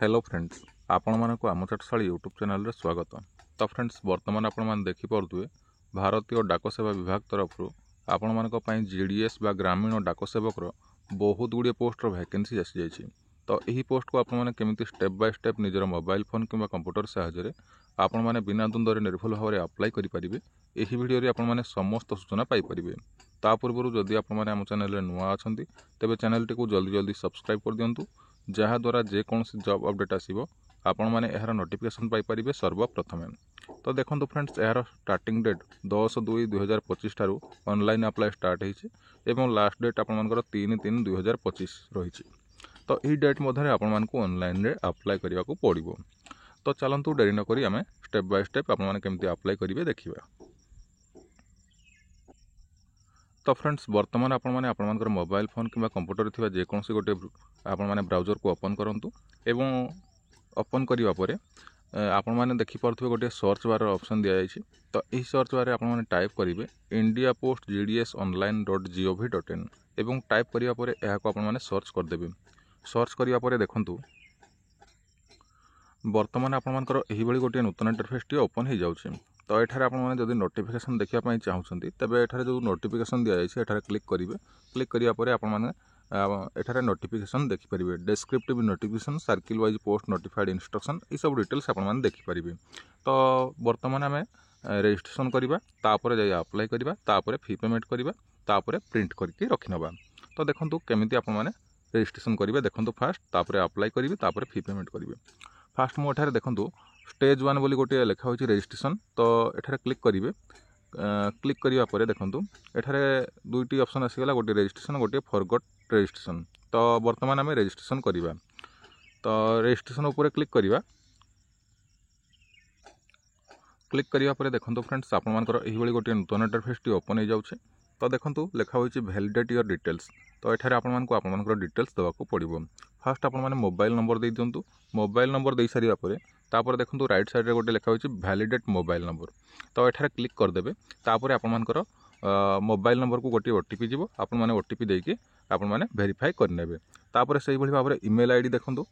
Hello friends, आपण मानक आम चाटशाली यूट्यूब चैनल रे स्वागत। तो फ्रेंड्स, वर्तमान आपण मान देखि परुथुए भारतीय डाक सेवा विभाग तरफ आपण मानक पई जीडीएस बा ग्रामीण डाक सेवक बहुत गुड़िए पोस्ट वैकेंसी आसी जाइए। तो यही पोस्ट को आपण माने केमिति स्टेप बाय स्टेप निजर मोबाइल फोन किंबा कंप्यूटर साहाय्य आपण माने बिना द्वंद्व निर्भुल भाव में अप्लाई करि परिबे। एही वीडियो रे आपण माने समस्त सूचना पाई परिबे। ता पूर्व जदि आपण माने हम चैनल रे नुआ अछंती तेबे चैनल टी को जल्दी जल्दी सब्सक्राइब कर दियंतु, जहाँ द्वारा जेकोसी जॉब अपडेट आसो आपण मैंने यार नोटिफिकेशन पाइपर सर्वप्रथमे। तो देखो फ्रेंड्स, यार स्टार्टिंग डेट 10/2/2025 ठारू ऑनलाइन अप्लाई स्टार्ट होती लास्ट डेट आपर 3/3/2025 रही। तो यही डेट मध्य आपण ऑनलाइन रे अप्लाई करने को पड़ो। तो चलतु डेरी नक आम स्टेप बाय स्टेप आपमि अप्लाई करेंगे देखा। तो फ्रेंड्स, वर्तमान आपमर मोबाइल फोन किंबा कंप्यूटर थी जेकोसी गोटे आपने ब्राउजर को ओपन करूँ एवं ओपन करने पर आपण मैंने देखिपे गोटे सर्च बार ऑप्शन दिया जाइए। तो यही सर्च बार आपने टाइप करेंगे indiapost.gds.online.in एवं टाइप करिया परे यह को आपण मैंने सर्च करदेवे। सर्च करिया परे देखंतु वर्तमान आपणकर यही गोटे नूतन इंटरफेस टी ओपन हो जाउछि। तो एठारे आपण मैंने जदि नोटिफिकेशन देखा चाहूँगी तेबे एठारे जो नोटिफिकेशन दि जाइए एठारे क्लिक करेंगे। क्लिक करिया परे आपण मैंने एठारे नोटिफिकेशन देखिपारे, descriptive notification, circle wise post notified instruction, ये सब डिटेल्स आपने देखिपारे। तो वर्तमान आम रजिस्ट्रेशन करवा, तापर जाई अप्लाई करवा, तापर फी पेमेंट करवा, तापर प्रिंट करके रखिनवा। तो देखो केमिति आपण मैंने रजिस्ट्रेशन करेंगे देखो फास्ट, तापर अप्लाई करेंगे, तापर फी पेमेंट करेंगे। फास्ट मुझे देखो स्टेज 1 बोली गोटे लिखा हो रजिस्ट्रेशन। तो एठारे क्लिक करेंगे। क्लिक करिया परे देखंतु एठारे दुईटी ऑप्शन आसीगला, गोटे रजिस्ट्रेशन, गोटे फॉरगॉट रजिस्ट्रेशन। तो वर्तमान आम रजिस्ट्रेशन करवा। तो रजिस्ट्रेशन उपर क्लिक करवा। क्लिक करिया परे देखंतु फ्रेंड्स, आपनकर एही गोटे नूतन इंटरफेस टी ओपन हो जाउछे। तो देखंतु लिखा होइछि वैलिडेट योर डिटेल्स। तो एठारे आपनकर डिटेल्स देवाक पड़िबो। फास्ट आपण माने मोबाइल नंबर दे दियंतु। मोबाइल नंबर दे सारिया परे तापर देखंतु राइट साइड रे गोटे लिखा होइछि वैलिडेट मोबाइल नंबर। तो एठारे क्लिक करदेबे। तापर आपनकर मोबाइल नंबर को गोटे ओटीपी जीवो। आपण माने ओटीपी देके आपण माने वेरीफाई करनेबे। तापर सेही भली भाबरे ईमेल आईडी देखंतु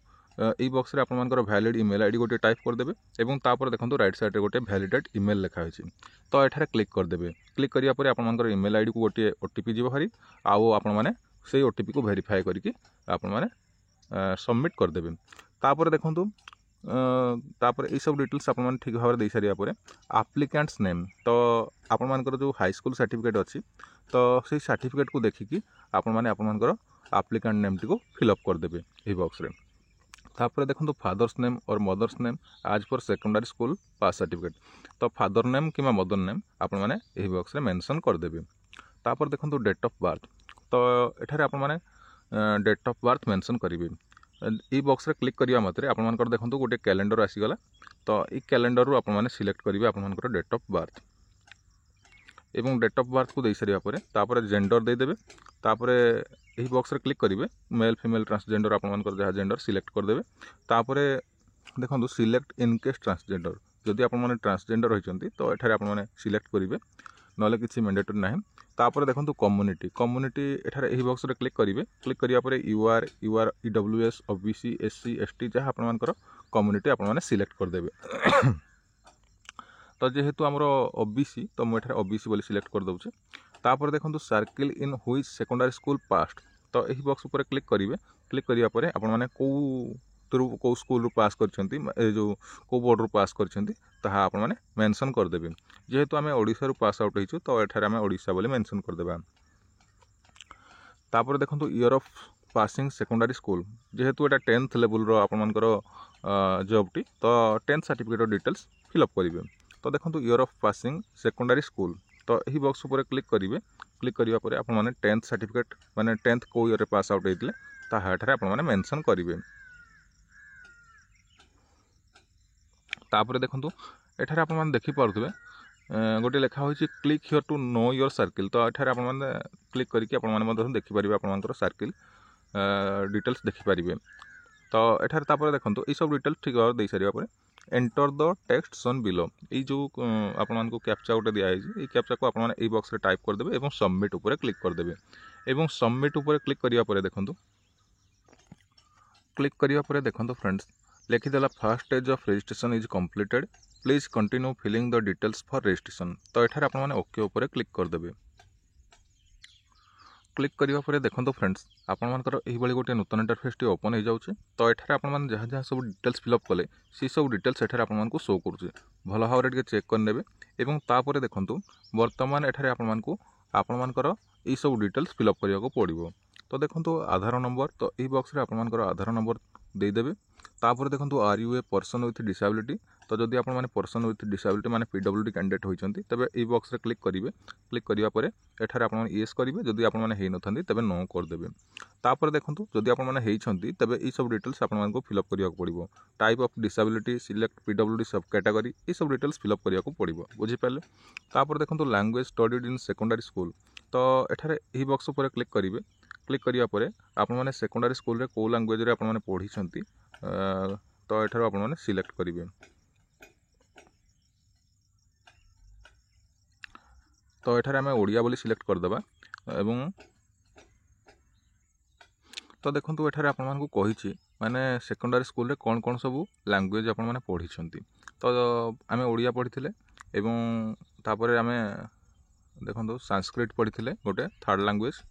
ई बॉक्स रे आपनकर वैलिड ईमेल आईडी गोटे टाइप करदेबे एवं तापर देखंतु राइट साइड रे गोटे वैलिडेट ईमेल लिखा होइछि। तो एठारे क्लिक करदेबे। क्लिक करिया परे आपनकर ईमेल आईडी को गोटे ओटीपी जीवो हरी आउ आपण माने सेही ओटीपी को वेरीफाई करके आपण माने सबमिट करदेबे। तापर देखंतु तापर ये सब डिटेल्स आप ठीक भाव दे सारिया परे एप्लिकेंट्स नेम। तो आपण मानकर जो हाई स्कूल सर्टिफिकेट अच्छी, तो से सर्टिफिकेट को देखिकी आपण माने आपनकर एप्लिकेंट नेम टी को फिलअप करदेबे यही बॉक्स रे। तापर देखंतु फादर्स नेम और मदर्स नेम आज पर सेकेंडरी स्कूल पास सर्टिफिकेट। तो फादर नेम कि मदर नेम आपण माने यही बॉक्स रे मेंशन करदेबे। तापर देखंतु डेट ऑफ बर्थ। तो एठारे आपण माने डेट ऑफ बर्थ मेंशन करेंगे। ई बॉक्स रे क्लिक करिया मात्रे आपनकर देखंतु गोटे कैलेंडर आसीगला। तो ई कैलेंडर रु आपण माने सिलेक्ट करेंगे आपनकर डेट ऑफ बर्थ एवं डेट ऑफ बर्थ को दे सारिया परे तापर जेंडर दे देबे। तापर यही बॉक्स रे क्लिक करेंगे मेल फीमेल ट्रांसजेंडर आपनकर जहाँ जेंडर सिलेक्ट करदेबे। तापर देखंतु सिलेक्ट इन केस ट्रांसजेंडर, जदि आपण माने ट्रांसजेंडर होइचंती तो एठारे आपण माने सिलेक्ट करेंगे, नले किछि मैंडेटरी नाही। तापर देखंतु कम्युनिटी एठारे एही बॉक्स रे क्लिक करेंगे। क्लिक करिया परे UR EWS OBC SC ST जहाँ आपनकर कम्युनिटी आपण माने सिलेक्ट करदेबे। तो जेहेतु आमर ओबीसी तो मुझे ओबीसी बोली सिलेक्ट कर दूचे। तापर देखंतु सर्किल इन हुई सेकेंडरी स्कूल पास्ट। तो यही बॉक्स ऊपर क्लिक करेंगे। क्लिक करिया परे आपण माने को स्कूल रू पास करछंती, जो को बोर्ड रू पास करछंती ताहा आपण माने मेंशन करदेबे। जेहेतु आमे ओडिसा रू पास आउट होइछु तो एठारे आमे ओडिसा बोली मेंशन करदेबा। तापर देखंतु year of passing secondary school, जेहेतु एटा 10th लेवल रो आपण मानकर जॉब टी, तो 10th सर्टिफिकेट डिटेल्स फिलअप करेंगे। तो देखंतु year of passing secondary school. तो यही बॉक्स ऊपर क्लिक करेंगे। क्लिक करिया परे आपण माने 10th सर्टिफिकेट माने 10th को ईयर रे पास आउट होइतले ताहा एठारे आपण माने मेंशन करेंगे। तापर देखंतु एठारे आपण माने देखि पारुथबे गोटे लेखा होइछि click here to know your circle. तो एठारे आपण माने क्लिक करके आपण माने मधे देखि परिबे आपण मानकर सर्किल डिटेल्स देखि परिबे। तो एठारे तापर देखंतु ई सब डिटेल्स ठीक भाव दे सारिया परे enter the text shown below. ये जो आपण मानको कैप्चा गोटे दिया है, कैप्चा को आपण माने ए बॉक्स रे टाइप करदेबे एवं सबमिट ऊपर क्लिक करदेबे। एवं सबमिट ऊपर क्लिक करिया परे देखंतु क्लिक करिया परे देखंतु फ्रेंड्स लिखिदेला first stage of registration is completed please continue filling the details for registration. तो एठारे आपण माने ओके ऊपर क्लिक करदेवे। क्लिक करिया परे देखंतु फ्रेंड्स आपण मानकर एही बळी गोटे नूतन इंटरफेस टी ओपन हो जाउचे। तो एठारे आपण माने जहाँ जहाँ सब डिटेल्स फिलअप कले सी सब डिटेल्स एठारे आपण मानकु शो करूचे। भल भाव रे चेक कर नेबे एवं तापरे देखंतु वर्तमान एठारे आपण मानकु आपण मानकर ई सब डिटेल्स फिलअप करिया को पड़िबो। तो देखंतु आधार नंबर, तो ई बॉक्स रे आपण मानकर आधार नंबर दे देबे। तापर देखंतु are you a person with disability, तो जदि आपण माने पर्सन विथ डिसेबिलिटी माने पीडब्ल्यूडी कैंडिडेट होइचंती तबे ई बॉक्स रे क्लिक करिवे। क्लिक करिया परे एठारे आपण माने यस करिवे, जदि आपण माने हेइ नथंती तबे नो कर देबे। तापर देखंतु जदि आपण माने हेइचंती तबे ई सब डिटेल्स आपण मानको फिलअप करिया को पड़िबो। Type of disability, select PWD sub category, ई सब डिटेल्स फिलअप करिया को पड़िबो। बुझि पाले। तापर देखंतु language studied in secondary school, तो एठारे ई बॉक्स ऊपर क्लिक करिवे। क्लिक करिया परे आपण माने सेकेंडरी स्कूल रे को लैंग्वेज रे आपण माने पढिचंती तो एठार आपण माने सिलेक्ट करिवे। तो एठार आमे ओडिया बोली सिलेक्ट कर देबा एवं तो देखंतु एठार आपण मानकु कहिछि माने सेकेंडरी स्कूल रे कोन कोन सब लैंग्वेज आपण माने पढिचंती। तो आमे ओडिया पढिथिले एवं तापरे आमे देखंतु संस्कृत पढिथिले गोटे थर्ड लैंग्वेज।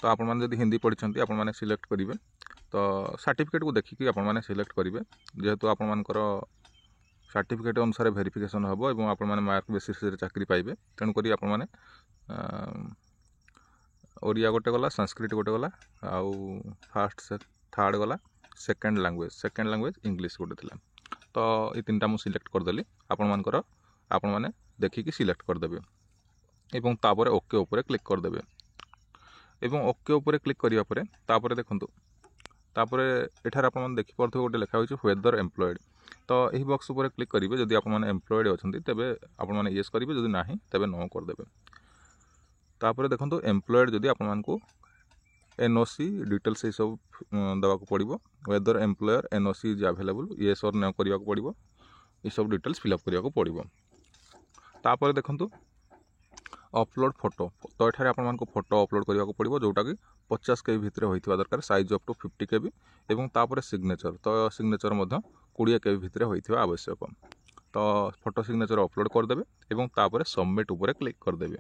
तो आपण माने जदि हिंदी पढिचंती आपण माने सिलेक्ट करिवे। तो सर्टिफिकेट को देखिकी आपण माने सिलेक्ट करिवे, जेहेतु आपण मानकर सर्टिफिकेट अनुसार वेरिफिकेशन हबो एवं आपण माने मार्क बेसिस रे चाकरी पाइबे। तेणु करी आपण माने ओडिया गोटे गला, संस्कृत गोटे गला, आउ फर्स्ट से थर्ड गला सेकेंड लैंग्वेज इंग्लिश गोटे थिला। तो ये तीनटा मु सिलेक्ट कर देली। आपण मानकर आपण माने देखिकी सिलेक्ट कर देबे एवं तापरे ओके ऊपर क्लिक कर देबे। एवं ओके ऊपर क्लिक करिया परे तापरे देखंतु तापरे एठार आपण माने देखि परथो गोटे लेखा होइछ वेदर एम्प्लॉयड। तो एही बॉक्स ऊपर क्लिक करिवे, जदि आपण माने एम्प्लॉयड अछंती तबे आपण माने यस करिवे, जदि नाही तबे नो कर देबे। तापरे देखंतु एम्प्लॉयड जदि आपण मानकु एनओसी डिटेल्स ए सब दवा को पड़िबो। Whether employer NOC is available, yes और नो करिया को पड़िबो। ई सब डिटेल्स फिलअप करिया को पड़िबो। तापरे देखंतु अपलोड फोटो, तो एठारे आपण मानकु फोटो अपलोड करिया को पड़िबो, जोटा कि 50 KB भितर होइथिबा दरकार, साइज अप टू 50 KB एवं तापरे सिग्नेचर, तो सिग्नेचर मध्य 20 KB भितर होइथिबा आवश्यक। तो फोटो सिग्नेचर अपलोड कर देबे एवं तापरे सबमिट ऊपर क्लिक कर देबे।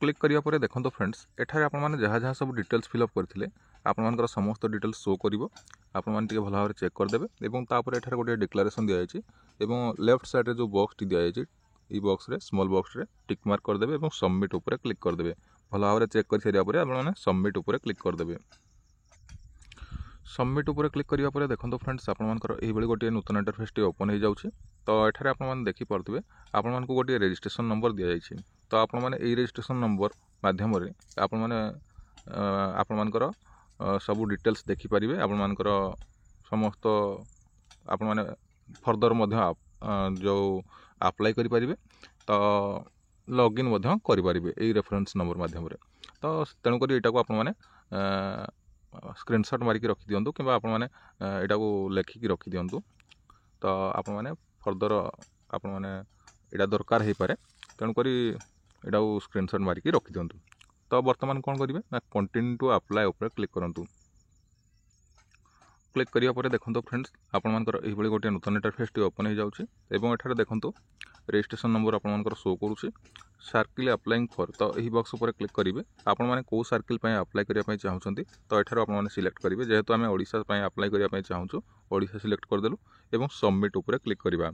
क्लिक करिया परे देखंतु फ्रेंड्स एठारे आपण माने जहाँ जहाँ सब डिटेल्स फिलअप करथिले आपण मानकर समस्त डिटेल्स शो करिवो। आपण माने टिके भल भाव चेक कर देबे एवं तापरे एठारे गोटे डिक्लेरेशन दिया जायछि एवं लेफ्ट साइड रे जो बॉक्स टी दिया जायछि ई बॉक्स रे स्मॉल बॉक्स रे टिक मार्क कर देबे एवं सबमिट ऊपर क्लिक कर देबे। भल भाव चेक कर सारिया परे आपण माने सबमिट ऊपर क्लिक कर देबे। सबमिट ऊपर क्लिक करिया परे देखंतु फ्रेंड्स आपण मानकर एही बळी गोटे नूतन इंटरफेस टी ओपन हो जाउछि। तो एठारे आपण माने देखि परथिबे आपण मानकु गोटे रजिस्ट्रेशन नंबर दिया जायछि। तो आपण माने एही रजिस्ट्रेशन नंबर माध्यम रे आपण माने आपण मानकर सब डिटेल्स देखि परिबे। आपण मानकर समस्त आपण माने फर्दर मध्य जो अप्लाई करि परिबे, तो लॉगिन मध्य करि परिबे एही रेफरेंस नंबर माध्यम रे। तो तेणु करी एटा को आपण माने स्क्रीनशॉट मारिकी रखी दियंतु कि आपण माने एटा को लेखिकी रखी दियंतु। तो आपण माने फर्दर आपण माने एटा दरकार हे पारे, तेणु करी एटा को स्क्रीनशॉट मारिकी रखी दियंतु। तो वर्तमान कोन करिवे ना कंटिन्यू टू अप्लाई ऊपर क्लिक करंतु। क्लिक करिया परे देखंतु फ्रेंड्स आपण मानकर एही बळी गोटे नूतन इंटरफेस टी ओपन हो जाउछि एवं एठारे देखंतु रजिस्ट्रेशन नंबर आपण मानकर शो करूछि। सर्किल अप्लाइंग फॉर, तो एही बॉक्स ऊपर क्लिक करिवे। आपण माने को सर्किल पय अप्लाई करिया पय चाहुचंती, तो एठार आपण माने सिलेक्ट करिवे। जेहेतु आमे ओडिसा पय अप्लाई करिया पय चाहुचु, ओडिसा सिलेक्ट कर देलु एवं सबमिट ऊपर क्लिक करिवा।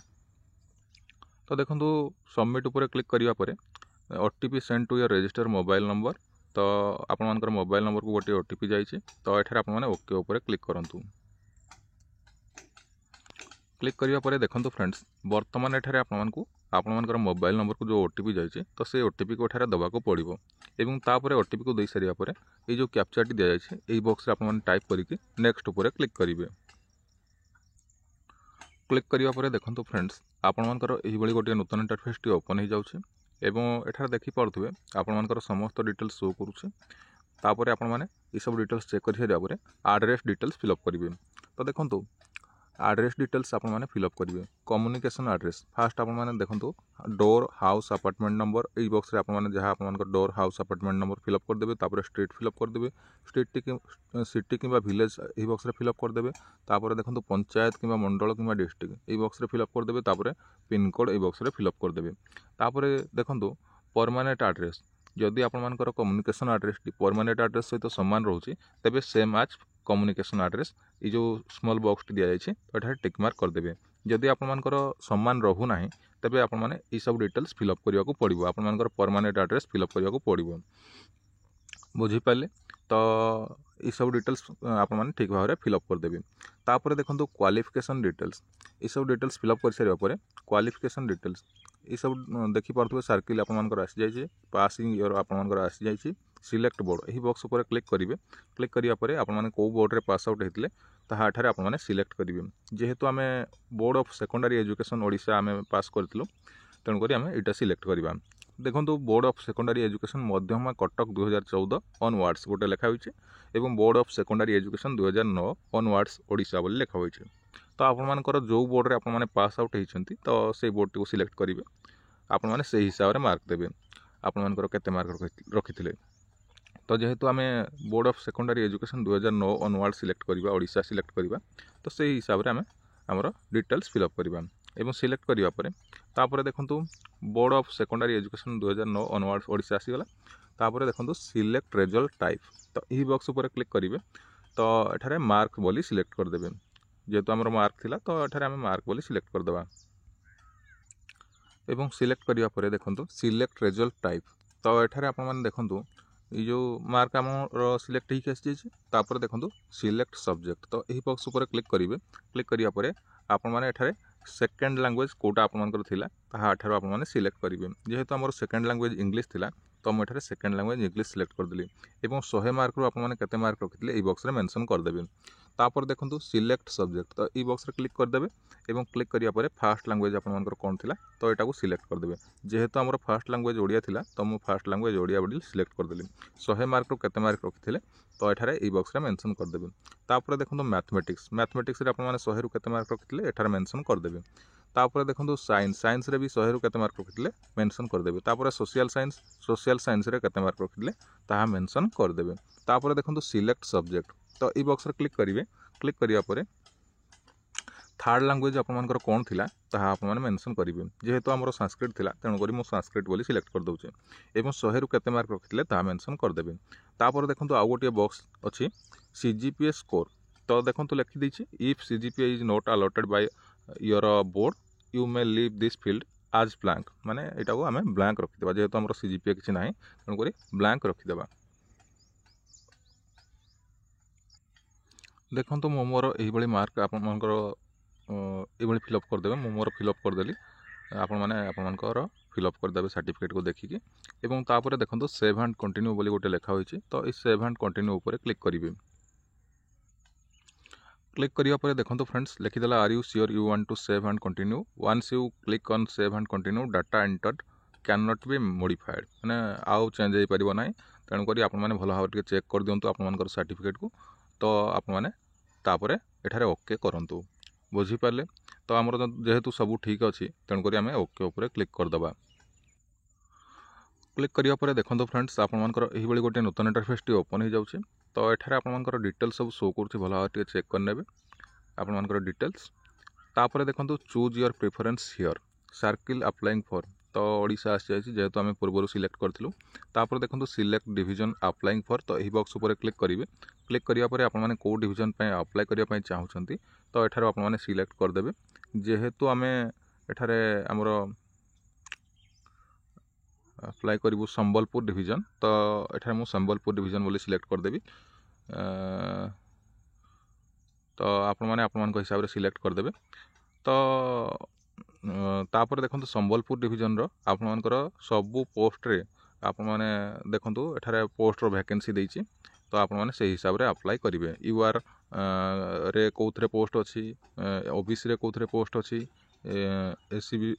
तो देखंतु सबमिट ऊपर क्लिक करिया परे OTP send to your register mobile number, तो आपण मानकर मोबाइल नंबर को गोटे ओटीपी जाइछि। तो एठार आपण माने ओके ऊपर क्लिक करंतु। क्लिक करिया परे देखंतु फ्रेंड्स वर्तमान एठारे आपण मानकर मोबाइल नंबर को जो ओटीपी जाइछि, तो से ओटीपी को एठारे दबा को पड़िबो एवं तापरे ओटीपी को देई सारिया परे ए जो कैप्चा टी दिया जाइछि एई बॉक्स रे आपण माने टाइप करिकि नेक्स्ट ऊपर क्लिक करिवे। क्लिक करिया परे देखंतु फ्रेंड्स आपण मानकर एही बळी गोटे नूतन इंटरफेस टी ओपन हो जाउछि एवं एठारे देखि परथुबे आपण मानकर समस्त डिटेल्स शो करूछि। तापरे आपण माने ई सब डिटेल्स चेक करि सारिया परे एड्रेस डिटेल्स फिलअप करिवे। तो देखंतु आड्रेस डिटेल्स आपण मैंने फिलअप करेंगे। कम्युनिकेशन आड्रेस फास्ट आपण मैंने देखो डोर हाउस अपार्टमेंट नंबर ये बॉक्स रे आपण मैंने जहाँ आप door house apartment number fill up करदेवे। तापर स्ट्रीट फिलअप करदेवे, सिटी कि विलेज ये बॉक्स रे फिलअप करदेवे। तापर देखो पंचायत कि मंडल कि डिस्ट्रिक्ट ये बॉक्स रे फिलअप करदेवे। तापर पिनकोड ये बॉक्स रे फिलअप करदेवे। तापर देखो परमानेंट आड्रेस जदि आपर कम्युनिकेशन आड्रेस परमानेंट आड्रेस सहित सामान रोचे तेबे सेम आज कम्युनिकेशन आड्रेस ये जो स्मॉल बॉक्स दि जाए तो टिक मार्क करदेवे। जदि आपर सामान रहू ना तेबे आपण माने ये सब डिटेल्स फिलअप करने को पड़ो। आपर परमानेंट आड्रेस फिलअप करने को पड़ो। बुझीपारे तो ये सब डिटेल्स आप ठीक भाव में फिलअप करदेवे। तापर देखो क्वालिफिकेशन डिटेल्स ये सब डिटेल्स फिलअप कर सारे क्वालिफिकेशन डिटेल्स ये सब देखिपे सर्किल आपर आसी जाइए। पासिंग ईयर आपर आसी जाइए। सिलेक्ट बोर्ड यही बॉक्स पर क्लिक करेंगे। क्लिक करापर आपने कौ बोर्ड में पास आउट होते ताठारे आपने सिलेक्ट करेंगे। जेहेतु आम board of secondary education Odisha आम पास करूँ तेणुक आम यहाँ सिलेक्ट करवा। देखो बोर्ड ऑफ सेकेंडरी एजुकेशन मध्यमा कटक 2014 ऑनवर्ड्स गोटे लिखा और board of secondary education 2009 onwards Odisha बोली लिखा हो। तो आपर जो बोर्ड में आपने पास आउट होती तो से बोर्ड टी सिलेक्ट करेंगे। आपण मैंने से हिसाब से मार्क देवे आपर केते मार्क रखी। तो जेहेतु आम board of secondary education 2009 onward select करवा ओडिशा सिलेक्ट करवा तो से हिसाब से आम आमर डिटेल्स फिलअप करवा एवं सिलेक्ट करिया परे। तापर देखो board of secondary education 2009 onwards Odisha आसीगला। तापर देखो सिलेक्ट रिजल्ट टाइप तो यही बॉक्स उपर क्लिक करेंगे। तो एठारे मार्क बोली सिलेक्ट करदेवे। जेहेतु आमर मार्क थिला तो एठारे आम मार्क बोली सिलेक्ट करदेवा एवं सिलेक्ट करिया परे देखो सिलेक्ट रिजल्ट टाइप तो एठारे आपण माने देखो ये जो मार्क आम सिलेक्ट ही आसी देखो सिलेक्ट सब्जेक्ट तो यही बॉक्स उपर क्लिक करेंगे। क्लिक करिया परे आपण माने एठारे सेकेंड लैंग्वेज कोटा आपनकर थिला ताहा एठारो आपण माने सिलेक्ट करेंगे। जेहेतु आमर सेकेंड लैंग्वेज इंग्लिश थिला तो मुझे सेकेंड लैंग्वेज इंग्लिश सिलेक्ट करदेली और 100 मार्क रू आपने केते मार्क रखिले ये बॉक्स रे मेंशन करदेवे। तापर देखो सिलेक्ट सब्जेक्ट तो ये बॉक्स रे क्लिक करदेवे और क्लिक करिया परे फास्ट लैंग्वेज आपनकर कौन थिला तो यहाँ सिलेक्ट करदेवे। जेहेतु आमर फास्ट लैंग्वेज ओडिया थिला तो मु फास्ट लैंग्वेज ओडिया बोली सिलेक्ट करदेली। 100 मार्क रू केते मार्क रखिले तो एठारे ये बॉक्स रे मेंशन करदेवे। तापर देखो मैथमेटिक्स रे आपन माने 100 रू केते मार्क रखिले एठारे मेंशन करदेवे। तापर देखो साइंस रे भी 100 रू केते मार्क रखिले मेंशन करदेवे। तापर सोशल साइंस रे केते मार्क रखिले ताहा मेंशन करदेवे। तापर देखो सिलेक्ट सब्जेक्ट तो ये बॉक्स रे क्लिक करेंगे। क्लिक करिया परे थर्ड लैंग्वेज आपनकर कौन थिला ताहा आपन माने मेंशन करेंगे। जेहेतु आमर संस्कृत थिला तेणु करी मु संस्कृत बोली सिलेक्ट कर दउचे एवं 100 रू केते मार्क रखिले ताहा मेंशन करदेवे। तापर देखो आउ गोटे बॉक्स अछि सीजीपीए स्कोर तो देखो लिखि दैछि if CGPA is not allotted by your board you may leave this field as blank माने एटा को आमे ब्लैंक रखिदेबा। जेहेतु आमर सीजीपीए किछि नाही तेणु करी ब्लैंक रखिदेबा। देखो तो मोर यही मार्क आपंकर ये फिलअप करदे मोर फिलअप करदेली आपण मैंने फिलअप करदे सर्टिफिकेट को देखिकी। एवं तापर देखो सेव एंड कंटिन्यू बोली गोटे लिखा होइछि तो इस सेव एंड कंटिन्यू ऊपर क्लिक करेंगे। क्लिक करिया परे देखो फ्रेंड्स लिखिदेला are you sure you want to save and continue once you click on save and continue data entered can not be modified माने आउ चेंज हो पारिबो नाही। तेणुक आपण मैंने भल भाव चेक कर दिंतु आपर सर्टिफिकेट को तो आप मैंने तापर एठारे ओके करंतु। बुझीपारे तो आमर जेहेतु सब ठीक अच्छी तेणुक आम ओके उपर क्लिक करदे। क्लिक करिया परे देखो फ्रेंड्स आपर यही गोटे नूतन इंटरफेस टी ओपन हो जाउछि तो एठारे आपर डिटेल सब शो करुँच भल भाव चेक करने आपर डिटेल्स। तापर देखो choose your preference here circle applying for तो ओडिशा आसी जाइए जेहेतु आम पूर्व सिलेक्ट करूँ। तापर देखो सिलेक्ट डिविजन अप्लाइंग फॉर तो यही बॉक्स उपर क्लिक करेंगे। क्लिक करिया परे आपण माने को डिविजन पे अप्लाई करिया पय चाहउछंती तो एठारे आपण माने सिलेक्ट करदेबे। जेहेतु आमे एठारे हमर अप्लाई करिवु संबलपुर डिविजन तो एठारे मु संबलपुर डिविजन बोली सिलेक्ट करदेबी। तो आपण माने हिसाब रे सिलेक्ट करदेबे। तो तापर देखो संबलपुर डिविजन रो आपण मानकर सबु पोस्ट रे आपण माने देखंतु एठारे पोस्ट रो वैकेंसी देइछि तो आप मैंने से हिसाब से अप्लाई करेंगे। यूआर रे कौन पोस्ट अच्छी ओबीसी रे कौन पोस्ट अच्छी एससी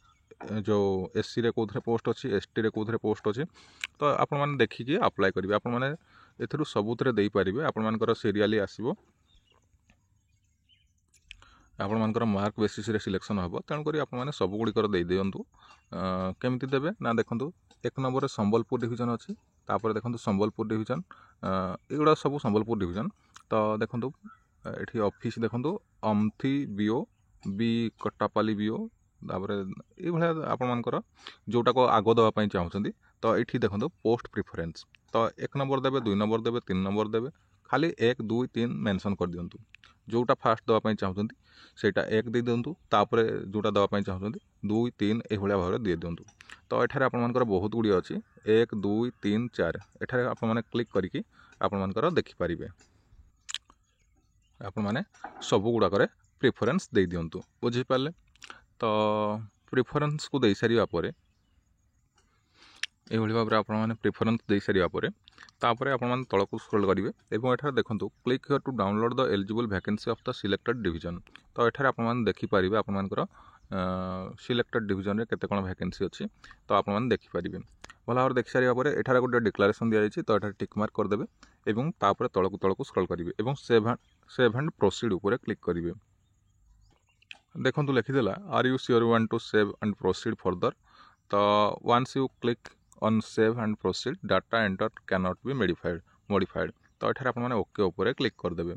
जो एससी रे कौन पोस्ट अच्छी एसटी रे कौन पोस्ट अच्छी तो आप मैंने देखिए अप्लाई करेंगे। आप मैंने एथुरु सबुतरे दे पारिबे। आपण मानकर सीरियली आसीबो आपणमानकर मार्क बेसिस रे सिलेक्शन हम तेणुक आपने सबुगुड़िकर दे दिंतु केमती देवे ना देखो 1 नंबर संबलपुर डिविजन अच्छी तापर देखो संबलपुर डिविजन एगुड़ा सब संबलपुर डिविजन तो देखो ये ऑफिस देखो अम्थी बीओ बी कट्टापाली बीओ तापर ये आपणमानकर जोटा को आग देवाई चाहते तो ये देखो पोस्ट प्रिफरेन्स तो 1 नंबर देवे 2 नंबर देवे 3 नंबर देवे खाली 1 2 3 मेंशन कर दिंतु जोटा फास्ट देवाई चाहते सेटा 1 दे दिंतु तापर जोटा देवाई चाहते 2 3 एभलिया भाव दे दिंतु तो एठारे आपणमानकर बहुत गुड़ी अच्छी 1 2 3 4 एठारे आपने क्लिक करके आपणमानकर देखिपारे आपण मैंने सबू गुड़ाक प्रिफरेन्स दे दिंतु बुझीपारे तो प्रिफरेन्स को दे सारा पर यह भाव में आपने प्रिफरेन्स दे सारापर तापर आपने तलक स्क्रॉल करेंगे और एठार देखो click here to download the eligible vacancy of the selected division तो एठार आपने देखिपारे आपंकर सिलेक्टेड डिवीजन केते कौन वैकेंसी अच्छी तो आपने देखिपारे भल भाव देखि सारापर एठार गोटे डिक्लेरेशन दी जाए तो एठार टिक मार्क करदे और तापर तलक स्क्रॉल करेंगे और सेव एंड प्रोसीड उपर क्लिक करेंगे देखो लिखिदेला are you sure you want to save and proceed further तो once you click on save and proceed data enter can not be modified तो ये आपने ओके उपर क्लिक करदे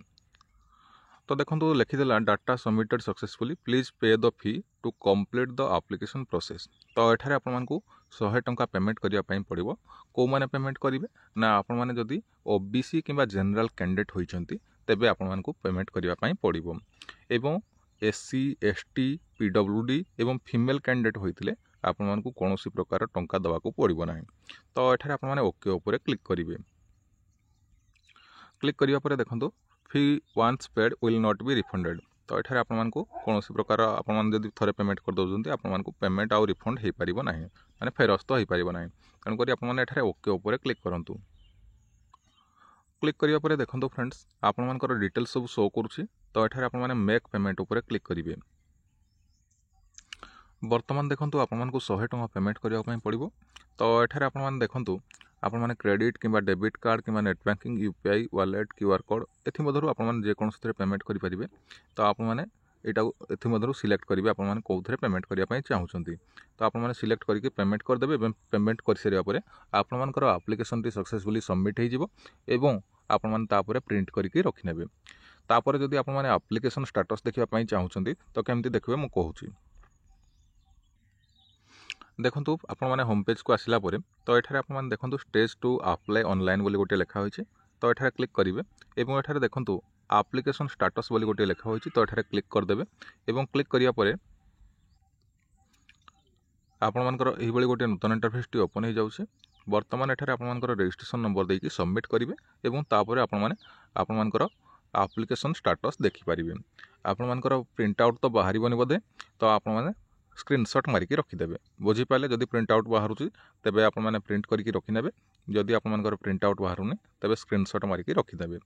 तो देखो लिखिदेला data submitted successfully please pay the fee to complete the application process तो ये आपको 100 टंका पेमेंट करने पड़ो कौ मैंने पेमेंट करेंगे ना आपण मैंने जदि ओबीसी कि जनरल कैंडिडेट होती तेबे आपण को पेमेंट करने पड़ो एवं एससी एसटी पीडब्ल्यूडी एवं फीमेल कैंडिडेट होते आपण को कौन प्रकार टंका देवाक पड़ो ना तो ये आपने ओके उपर क्लिक करेंगे क्लिक करने देखो fee once paid will not be refunded तो ये आपको कौन प्रकार आपड़ी थे पेमेंट कर दौरान आपको पेमेंट आउ रिफंड हो पार ना माने फेरस्त हो पार ना तेणुक आपने ओके उपर क्लिक करूँ क्लिक करने देखो फ्रेंड्स आपर डिटेल सब शो करुँची तो ये आपने मेक पेमेंट उपर क्लिक करेंगे बर्तमान देखो आपको 100 टंका पेमेंट करने पड़ो तो ये आपने देखो आपने क्रेडिट कि डेबिट कार्ड कि net banking UPI wallet QR code एमध्य आपने जेकोसी पेमेंट करेंगे तो आपने यहाँ सिलेक्ट करेंगे आपने कौन पेमेंट करने चाहते तो आपने सिलेक्ट करके पेमेंट करदे पेमेंट कर सारापर आपर आप्लिकेसन टी सक्सेसफुली सबमिट हो आपपर प्रिंट करके रखिने तापर जदि आपने आप्लिकेसन स्टेटस देखापी चाहते तो केमती देखिए मुझे कहूँ देखो आपने होम पेज को आसला तो ये आपने देखो स्टेज टू अप्लाई ऑनलाइन बोली गोटे लिखा होती तो ये क्लिक करेंगे और ये देखो एप्लिकेशन स्टेटस बोली गोटे लिखा होती तो ये क्लिक करदे और क्लिक करापर आपणकर यही गोटे नूतन इंटरफेस टी ओपन हो जाऊँगी बर्तमान ये आपणकर रजिस्ट्रेशन नंबर देकी सबमिट करेंगे और तापर आपणकर एप्लिकेशन स्टेटस देखिपारे आपणकर प्रिंट आउट तो बाहर बोधे तो आपने स्क्रीनशॉट मारिकी रखिदेवे बुझीपारे जदि प्रिंट आउट बाहर तेबे आपने प्रिंट करके रखिने जदि आपर प्रिंट आउट बाहर तेबे स्क्रीनशॉट मारिकी रखिदेवे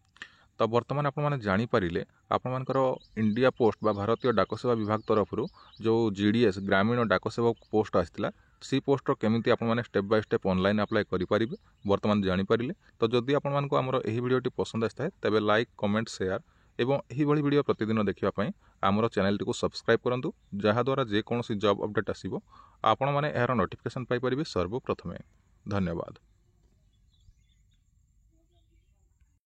तो बर्तमान आपने जानीपारे आपर इंडिया पोस्ट भारतीय डाकसेवा विभाग तरफ जो जीडीएस ग्रामीण डाकसेवा पोस्ट आसाला सी पोस्टर केमिति आपने step by step online apply करेंगे बर्तमान जानीपारे तो जदि आपको आमर यही वीडियोटी पसंद आए तेबे लाइक कमेंट शेयर एवं यही वीडियो प्रतिदिन देखापी आमर चैनल टी सब्सक्राइब करूँ जहाद्वारा जेकोसी जॉब अपडेट आसो आपण मैंने यार नोटिफिकेशन पाइपर सर्वप्रथमे धन्यवाद।